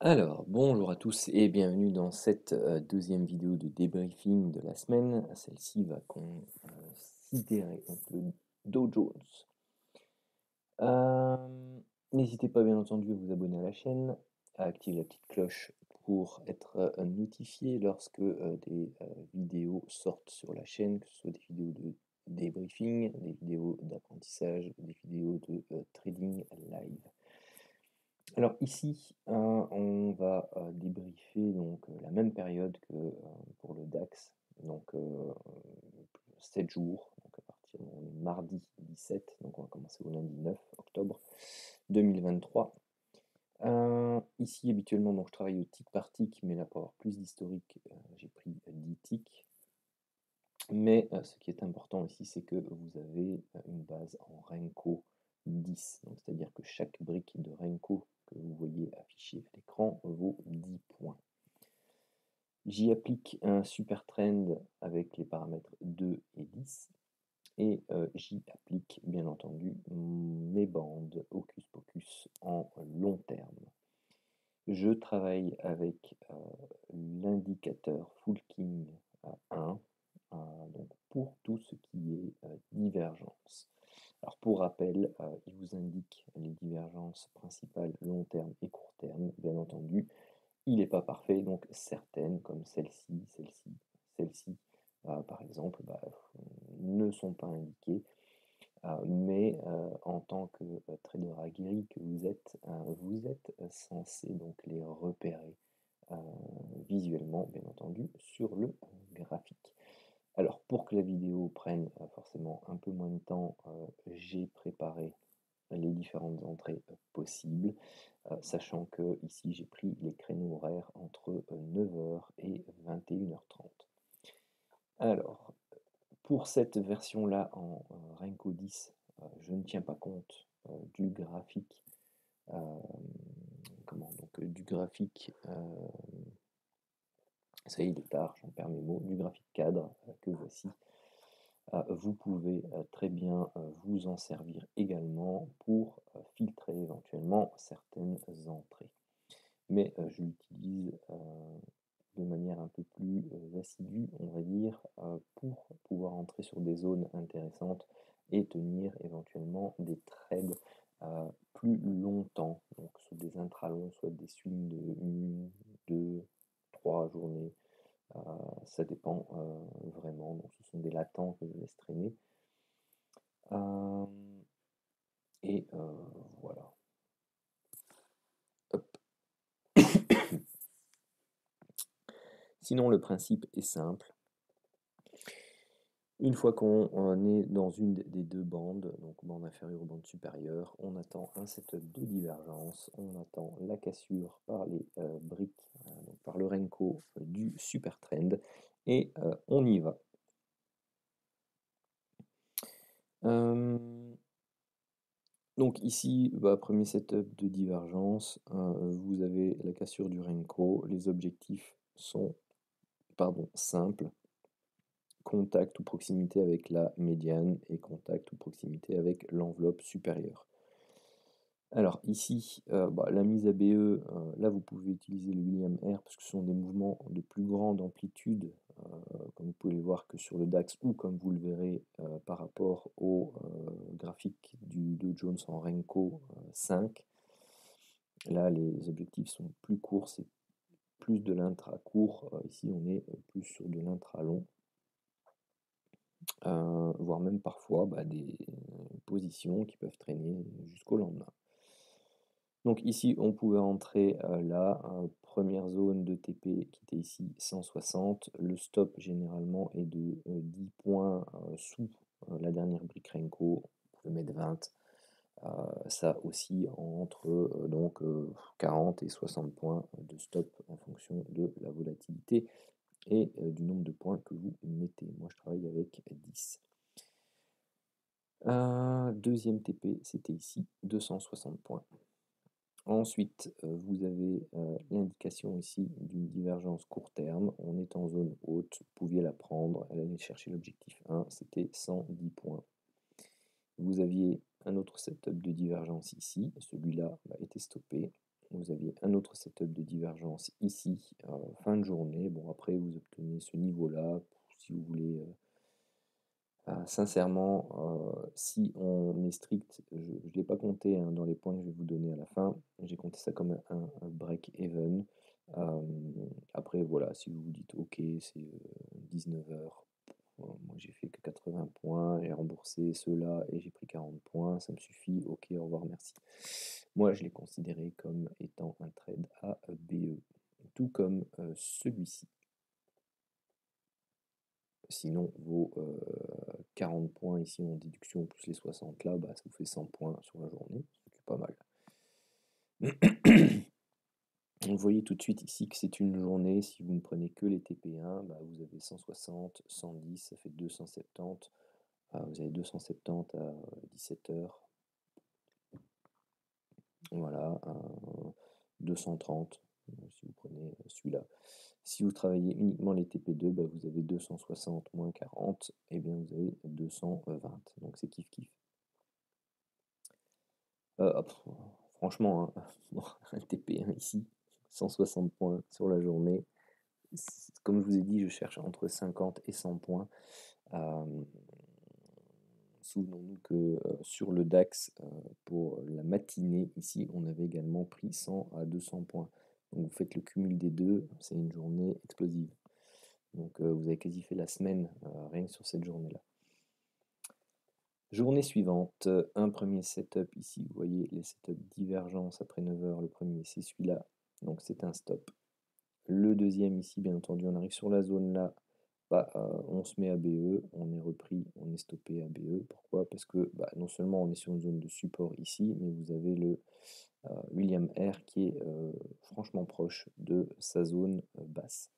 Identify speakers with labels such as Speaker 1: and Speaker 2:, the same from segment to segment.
Speaker 1: Alors, bonjour à tous et bienvenue dans cette deuxième vidéo de débriefing de la semaine. Celle-ci va considérer donc, le Dow Jones. N'hésitez pas bien entendu à vous abonner à la chaîne, à activer la petite cloche pour être notifié lorsque des vidéos sortent sur la chaîne, que ce soit des vidéos de débriefing, des vidéos d'apprentissage, des vidéos de trading live. Alors ici, on va débriefer donc la même période que pour le DAX, donc 7 jours, donc à partir on est mardi 17, donc on va commencer au lundi 9 octobre 2023. Ici habituellement donc je travaille au tick par tick, mais là pour avoir plus d'historique, j'ai pris 10 ticks. Mais ce qui est important ici, c'est que vous avez une base en Renko 10, donc c'est-à-dire que chaque brique de Renko que vous voyez affichée à l'écran vaut 10 points. J'y applique un super trend avec les paramètres 2 et 10, et j'y applique bien entendu mes bandes Hocus Pocus en long terme. Je travaille avec l'indicateur Full King à 1, donc pour tout ce qui est divergence. Alors pour rappel, il vous indique les divergences principales long terme et court terme, bien entendu. Il n'est pas parfait, donc certaines, comme celle-ci, celle-ci, celle-ci, par exemple, ne sont pas indiquées. Mais en tant que trader aguerri que vous êtes censé donc les repérer visuellement, bien entendu, sur le graphique. Alors, pour que la vidéo prenne forcément un peu moins de temps, j'ai préparé les différentes entrées possibles, sachant que ici j'ai pris les créneaux horaires entre 9 h et 21 h 30. Alors, pour cette version-là en Renko 10, je ne tiens pas compte du graphique, du graphique, ça y est, il est tard, j'en perds mes mots, du graphique cadre que voici. Vous pouvez très bien vous en servir également pour filtrer éventuellement certaines entrées. Mais je l'utilise de manière un peu plus assidue, on va dire, pour pouvoir entrer sur des zones intéressantes et tenir éventuellement des trades plus longtemps, donc soit des intralongs, soit des swings de 1, 2, 3 journées. Ça dépend vraiment, donc ce sont des latents que je laisse traîner. Euh, et voilà. Hop. Sinon, le principe est simple. Une fois qu'on est dans une des deux bandes, donc bande inférieure ou bande supérieure, on attend un setup de divergence, on attend la cassure par les briques, donc par le Renko du super trend, et on y va. Donc ici, premier setup de divergence, vous avez la cassure du Renko, les objectifs sont simples. Contact ou proximité avec la médiane et contact ou proximité avec l'enveloppe supérieure. Alors ici, la mise à BE, là vous pouvez utiliser le William R parce que ce sont des mouvements de plus grande amplitude, comme vous pouvez le voir que sur le DAX ou comme vous le verrez par rapport au graphique du Dow Jones en Renko 5. Là les objectifs sont plus courts, c'est plus de l'intra-court, ici on est plus sur de l'intra-long. Voire même parfois des positions qui peuvent traîner jusqu'au lendemain. Donc ici, on pouvait entrer là, première zone de TP qui était ici 160. Le stop généralement est de 10 points sous la dernière brique Renko. On pouvait mettre 20. Ça aussi entre 40 et 60 points de stop en fonction de la volatilité et du nombre de points que vous mettez. Moi, je travaille avec 10. Deuxième TP, c'était ici, 260 points. Ensuite, vous avez l'indication ici d'une divergence court terme. On est en zone haute, vous pouviez la prendre, elle allait chercher l'objectif 1, c'était 110 points. Vous aviez un autre setup de divergence ici, celui-là était stoppé. vous aviez un autre setup de divergence ici, fin de journée. Bon, après, vous obtenez ce niveau-là, si vous voulez. Sincèrement, si on est strict, je ne l'ai pas compté hein, dans les points que je vais vous donner à la fin, j'ai compté ça comme un break-even. Après, voilà, si vous vous dites, ok, c'est 19 heures, moi j'ai fait que 80 points, j'ai remboursé ceux-là et j'ai pris 40 points, ça me suffit, ok, au revoir, merci. Moi, je l'ai considéré comme étant un trade à BE, tout comme celui-ci. Sinon, vos 40 points ici en déduction plus les 60 là, bah, ça vous fait 100 points sur la journée, c'est pas mal. Vous voyez tout de suite ici que c'est une journée, si vous ne prenez que les TP1, bah, vous avez 160, 110, ça fait 270. Vous avez 270 à 17 heures. Voilà, 230 si vous prenez celui-là. Si vous travaillez uniquement les TP2, bah, vous avez 260 moins 40, et bien vous avez 220. Donc c'est kiff kiff. Franchement, hein, un TP1 ici, 160 points sur la journée. Comme je vous ai dit, je cherche entre 50 et 100 points. Souvenons-nous que sur le DAX, pour la matinée, ici, on avait également pris 100 à 200 points. Donc vous faites le cumul des deux, c'est une journée explosive. Donc vous avez quasi fait la semaine rien que sur cette journée-là. Journée suivante, un premier setup ici, vous voyez les setups divergence après 9 heures, le premier c'est celui-là, donc c'est un stop. Le deuxième ici, bien entendu, on arrive sur la zone là, bah, on se met à BE, on est repris, on est stoppé à BE. Pourquoi? Parce que bah, non seulement on est sur une zone de support ici, mais vous avez le William R qui est franchement proche de sa zone basse.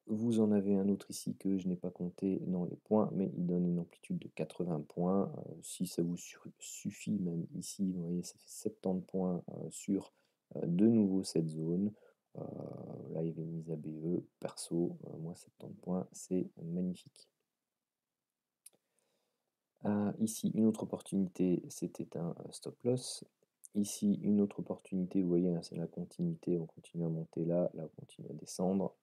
Speaker 1: Vous en avez un autre ici que je n'ai pas compté dans les points, mais il donne une amplitude de 80 points. Si ça vous suffit, même ici, vous voyez, ça fait 70 points sur de nouveau cette zone. Là, il y avait une mise à BE. Perso, moi, 70 points, c'est magnifique. Ici, une autre opportunité, c'était un stop loss. Ici, une autre opportunité, vous voyez, hein, c'est la continuité. On continue à monter là, là, on continue à descendre.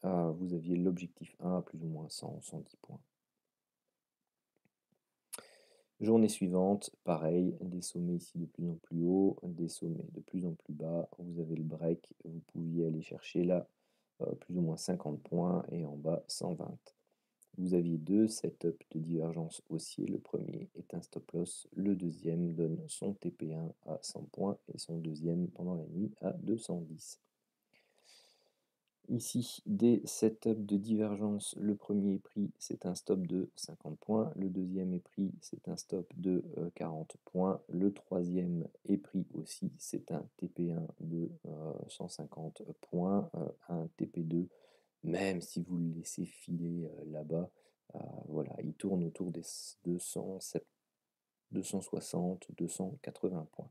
Speaker 1: Vous aviez l'objectif 1 à plus ou moins 100, 110 points. Journée suivante, pareil, des sommets ici de plus en plus haut, des sommets de plus en plus bas. Vous avez le break, vous pouviez aller chercher là plus ou moins 50 points et en bas 120. Vous aviez deux setups de divergence haussier. Le premier est un stop loss, le deuxième donne son TP1 à 100 points et son deuxième pendant la nuit à 210. Ici, des setups de divergence. Le premier est pris, c'est un stop de 50 points. Le deuxième est pris, c'est un stop de 40 points. Le troisième est pris aussi, c'est un TP1 de 150 points. Un TP2, même si vous le laissez filer là-bas, voilà, il tourne autour des 260, 280 points.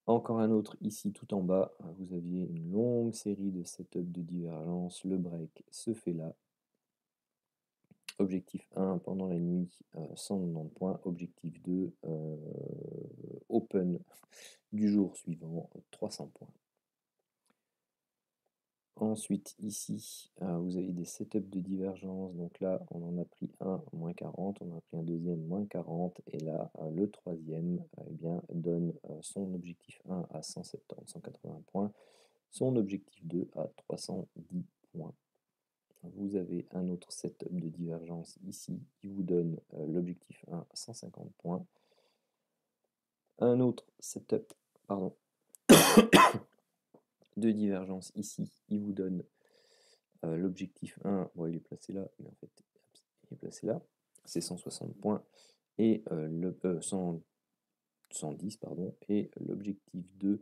Speaker 1: Encore un autre ici tout en bas, vous aviez une longue série de setups de divergence, le break se fait là. Objectif 1 pendant la nuit, 190 points. Objectif 2, open du jour suivant, 300 points. Ensuite, ici, vous avez des setups de divergence. Donc là, on en a pris un, moins 40. On en a pris un deuxième, moins 40. Et là, le troisième eh bien, donne son objectif 1 à 170, 180 points. Son objectif 2 à 310 points. Vous avez un autre setup de divergence ici qui vous donne l'objectif 1 à 150 points. Un autre setup, pardon, de divergence ici, il vous donne l'objectif 1, bon, il est placé là, mais en fait, il est placé là, c'est 160 points, et 110, pardon, et l'objectif 2,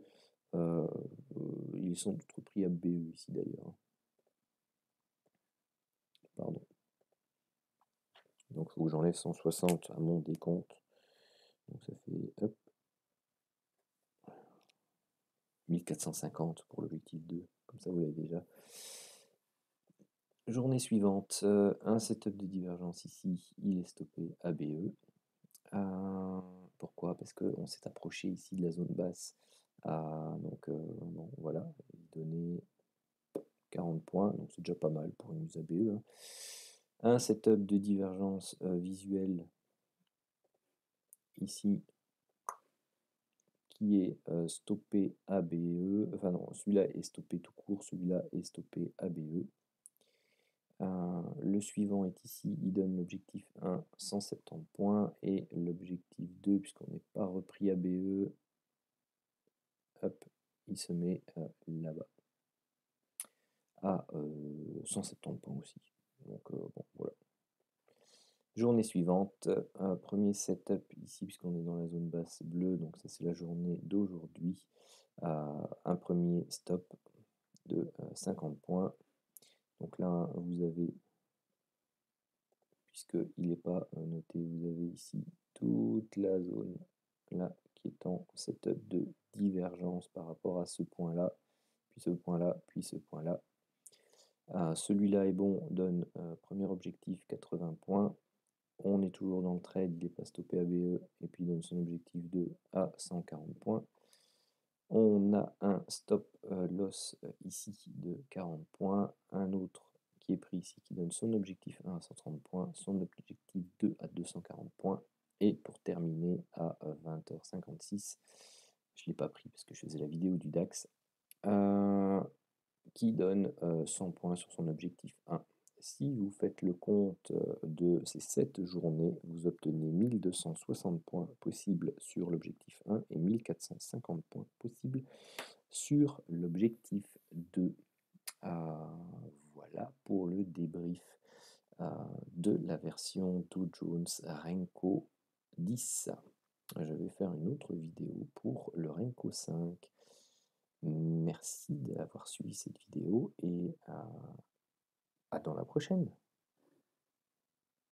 Speaker 1: ils sont tous pris à BE ici d'ailleurs. Pardon. Donc il faut que j'enlève 160 à mon décompte. Donc ça fait hop, 1450 pour l'objectif 2, comme ça vous l'avez déjà. Journée suivante, un setup de divergence ici, il est stoppé à BE. Pourquoi? Parce qu'on s'est approché ici de la zone basse. Donc bon, voilà, il donnait 40 points, donc c'est déjà pas mal pour une use ABE, hein. Un setup de divergence visuelle ici qui est stoppé ABE, enfin non, celui-là est stoppé tout court, celui-là est stoppé ABE. Le suivant est ici, il donne l'objectif 1, 170 points, et l'objectif 2, puisqu'on n'est pas repris ABE, hop, il se met là-bas, à 170 points aussi. Donc bon, voilà. Journée suivante, premier setup ici, puisqu'on est dans la zone basse bleue, donc ça c'est la journée d'aujourd'hui. Un premier stop de 50 points. Donc là, vous avez, puisqu'il n'est pas noté, vous avez ici toute la zone là qui est en setup de divergence par rapport à ce point-là, puis ce point-là, puis ce point-là. Celui-là est bon, donne premier objectif 80 points. On est toujours dans le trade, il n'est pas stoppé ABE, et puis il donne son objectif 2 à 140 points. On a un stop loss ici de 40 points, un autre qui est pris ici qui donne son objectif 1 à 130 points, son objectif 2 à 240 points, et pour terminer à 20h56, je ne l'ai pas pris parce que je faisais la vidéo du DAX, qui donne 100 points sur son objectif 1. Si vous faites le compte de ces 7 journées, vous obtenez 1260 points possibles sur l'objectif 1 et 1450 points possibles sur l'objectif 2. Voilà pour le débrief de la version Dow Jones Renko 10. Je vais faire une autre vidéo pour le Renko 5. Merci d'avoir suivi cette vidéo et à dans la prochaine.